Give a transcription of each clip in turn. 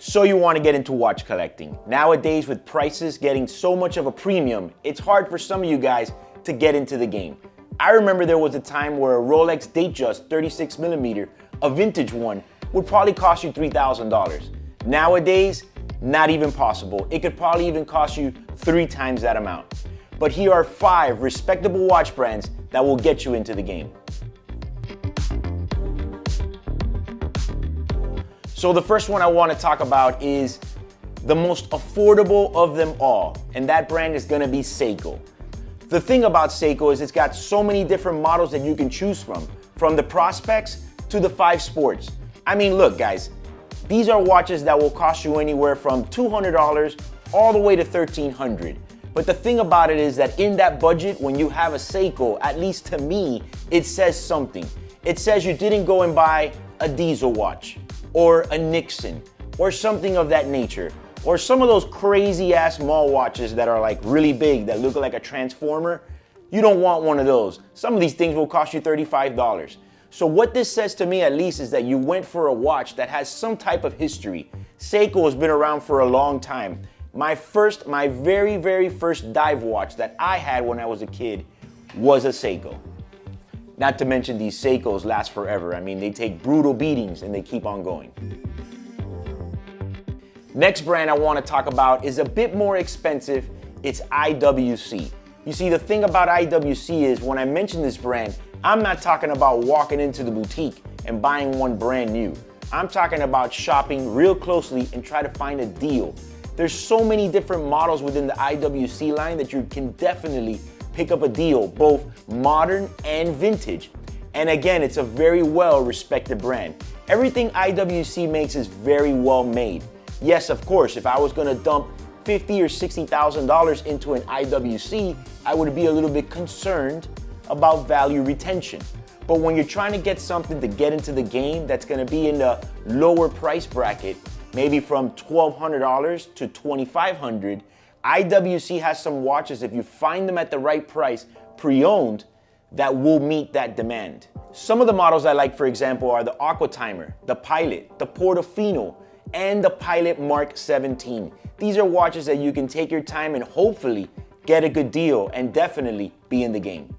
So you want to get into watch collecting. Nowadays, with prices getting so much of a premium, it's hard for some of you guys to get into the game. I remember there was a time where a Rolex DateJust 36mm, a vintage one, would probably cost you $3,000. Nowadays, not even possible. It could probably even cost you 3 times that amount. But here are 5 respectable watch brands that will get you into the game. So the first one I want to talk about is the most affordable of them all, and that brand is going to be Seiko. The thing about Seiko is it's got so many different models that you can choose from the Prospects to the 5 Sports. I mean, look guys, these are watches that will cost you anywhere from $200 all the way to $1,300. But the thing about it is that in that budget, when you have a Seiko, at least to me, it says something. It says you didn't go and buy a diesel watch, or a Nixon, or something of that nature, or some of those crazy ass mall watches that are like really big, that look like a transformer. You don't want one of those. Some of these things will cost you $35. So what this says to me at least is that you went for a watch that has some type of history. Seiko has been around for a long time. My very first dive watch that I had when I was a kid was a Seiko. Not to mention these Seikos last forever. I mean, they take brutal beatings and they keep on going. Next brand I want to talk about is a bit more expensive. It's IWC. You see, the thing about IWC is when I mention this brand, I'm not talking about walking into the boutique and buying one brand new. I'm talking about shopping real closely and try to find a deal. There's so many different models within the IWC line that you can definitely pick up a deal, both modern and vintage. And again, it's a very well respected brand. Everything IWC makes is very well made. Yes, of course, if I was gonna dump $50,000 or $60,000 into an IWC, I would be a little bit concerned about value retention. But when you're trying to get something to get into the game that's gonna be in the lower price bracket, maybe from $1,200 to $2,500, IWC has some watches, if you find them at the right price, pre-owned, that will meet that demand. Some of the models I like, for example, are the Aqua Timer, the Pilot, the Portofino, and the Pilot Mark 17. These are watches that you can take your time and hopefully get a good deal and definitely be in the game.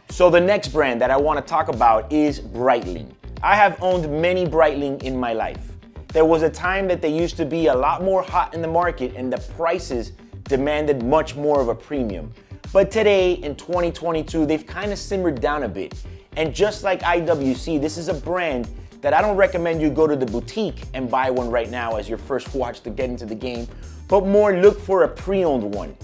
So the next brand that I want to talk about is Breitling. I have owned many Breitling in my life. There was a time that they used to be a lot more hot in the market and the prices demanded much more of a premium. But today, in 2022, they've kind of simmered down a bit. And just like IWC, this is a brand that I don't recommend you go to the boutique and buy one right now as your first watch to get into the game, but more look for a pre-owned one.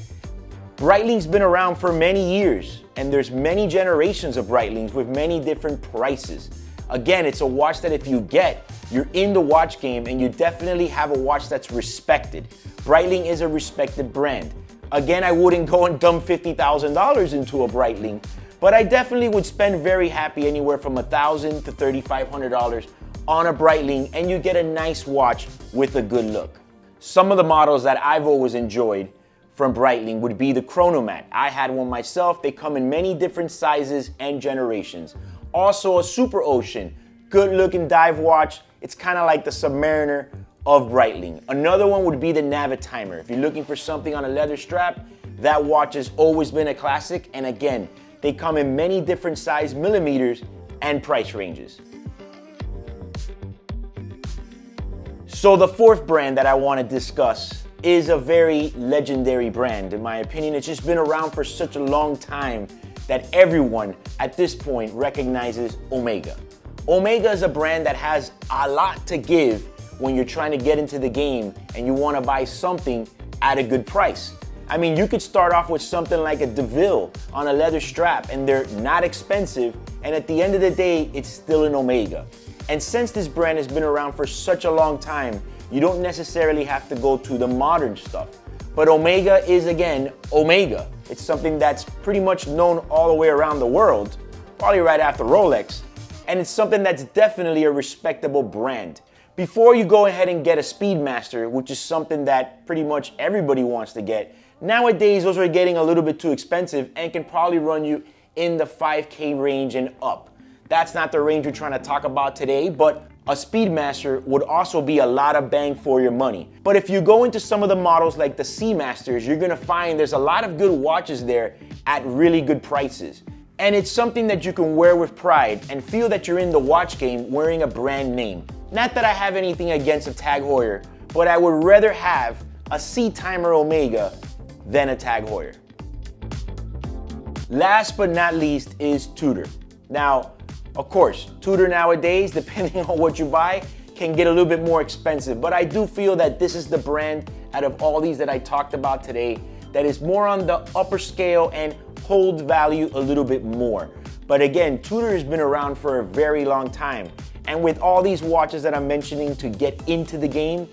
Breitling's been around for many years, and there's many generations of Breitlings with many different prices. Again, it's a watch that if you get, you're in the watch game and you definitely have a watch that's respected. Breitling is a respected brand. Again, I wouldn't go and dump $50,000 into a Breitling, but I definitely would spend very happy anywhere from $1,000 to $3,500 on a Breitling, and you get a nice watch with a good look. Some of the models that I've always enjoyed from Breitling would be the Chronomat. I had one myself. They come in many different sizes and generations. Also a Super Ocean, good looking dive watch. It's kind of like the Submariner of Breitling. Another one would be the Navitimer. If you're looking for something on a leather strap, that watch has always been a classic. And again, they come in many different size millimeters and price ranges. So the fourth brand that I want to discuss is a very legendary brand. In my opinion, it's just been around for such a long time that everyone at this point recognizes Omega. Omega is a brand that has a lot to give when you're trying to get into the game and you want to buy something at a good price. I mean, you could start off with something like a DeVille on a leather strap and they're not expensive, and at the end of the day, it's still an Omega. And since this brand has been around for such a long time, you don't necessarily have to go to the modern stuff. But Omega is, again, Omega. It's something that's pretty much known all the way around the world, probably right after Rolex, and it's something that's definitely a respectable brand. Before you go ahead and get a Speedmaster, which is something that pretty much everybody wants to get, nowadays those are getting a little bit too expensive and can probably run you in the $5K range and up. That's not the range we're trying to talk about today, but A Speedmaster would also be a lot of bang for your money. But if you go into some of the models like the Seamasters, you're gonna find there's a lot of good watches there at really good prices. And it's something that you can wear with pride and feel that you're in the watch game wearing a brand name. Not that I have anything against a Tag Heuer, but I would rather have a C-Timer Omega than a Tag Heuer. Last but not least is Tudor. Now, of course, Tudor nowadays, depending on what you buy, can get a little bit more expensive, but I do feel that this is the brand out of all these that I talked about today that is more on the upper scale and holds value a little bit more. But again, Tudor has been around for a very long time, and with all these watches that I'm mentioning to get into the game,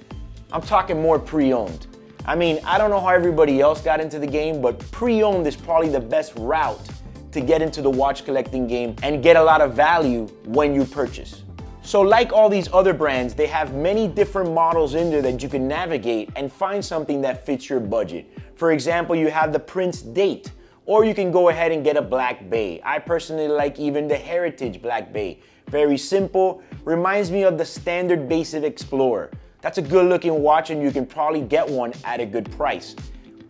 I'm talking more pre-owned. I mean, I don't know how everybody else got into the game, but pre-owned is probably the best route to get into the watch collecting game and get a lot of value when you purchase. So like all these other brands, they have many different models in there that you can navigate and find something that fits your budget. For example, you have the Prince Date, or you can go ahead and get a Black Bay. I personally like even the Heritage Black Bay. Very simple, reminds me of the standard basic Explorer. That's a good looking watch and you can probably get one at a good price.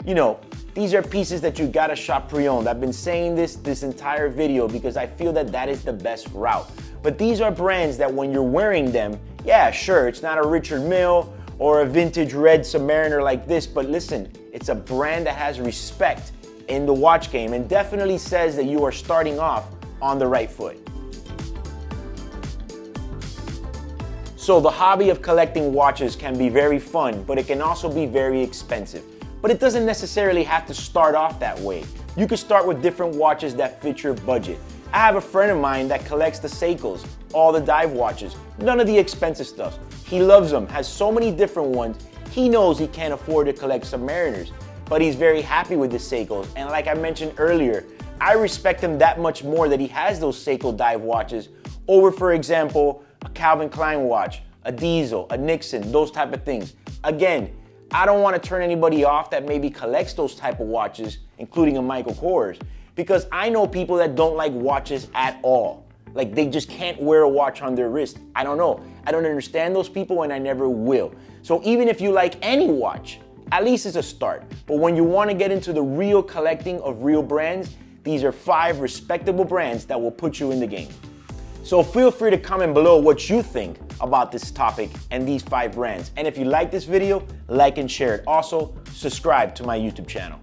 You know, these are pieces that you gotta shop pre-owned. I've been saying this entire video because I feel that that is the best route. But these are brands that when you're wearing them, yeah, sure, it's not a Richard Mille or a vintage red Submariner like this, but listen, it's a brand that has respect in the watch game and definitely says that you are starting off on the right foot. So the hobby of collecting watches can be very fun, but it can also be very expensive. But it doesn't necessarily have to start off that way. You could start with different watches that fit your budget. I have a friend of mine that collects the Seikos, all the dive watches, none of the expensive stuff. He loves them, has so many different ones. He knows he can't afford to collect Submariners, but he's very happy with the Seikos. And like I mentioned earlier, I respect him that much more that he has those Seiko dive watches over, for example, a Calvin Klein watch, a Diesel, a Nixon, those type of things. Again, I don't want to turn anybody off that maybe collects those type of watches, including a Michael Kors, because I know people that don't like watches at all. Like they just can't wear a watch on their wrist. I don't know. I don't understand those people and I never will. So even if you like any watch, at least it's a start. But when you want to get into the real collecting of real brands, these are 5 respectable brands that will put you in the game. So feel free to comment below what you think about this topic and these 5 brands. And if you like this video, like and share it. Also, subscribe to my YouTube channel.